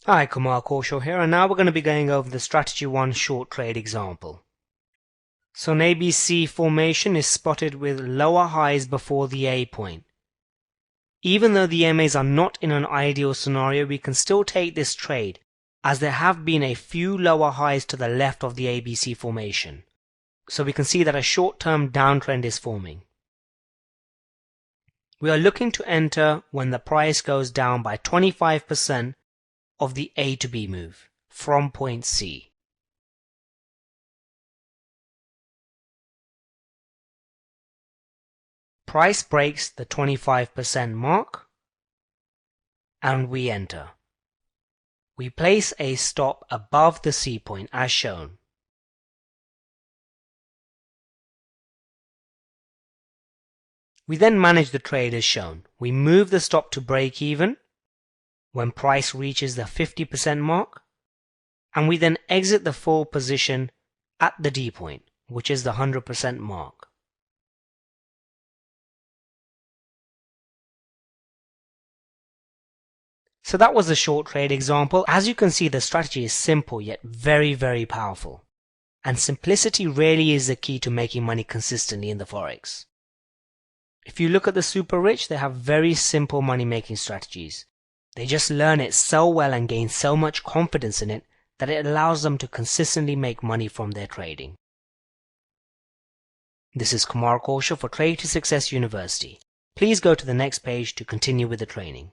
Hi, Kumar here, and now we're going to be going over the Strategy 1 short trade example. So an ABC formation is spotted with lower highs before the A point. Even though the MAs are not in an ideal scenario, we can still take this trade, as there have been a few lower highs to the left of the ABC formation. So we can see that a short-term downtrend is forming. We are looking to enter when the price goes down by 25% of the A to B move from point C. Price breaks the 25% mark and we enter. We place a stop above the C point as shown. We then manage the trade as shown. We move the stop to break even when price reaches the 50% mark, and we then exit the full position at the D point, which is the 100% mark. So that was the short trade example. As you can see, the strategy is simple yet very, very powerful. And simplicity really is the key to making money consistently in the forex. If you look at the super rich, they have very simple money making strategies. They just learn it so well and gain so much confidence in it that it allows them to consistently make money from their trading. This is Kumar for Trade to Success University. Please go to the next page to continue with the training.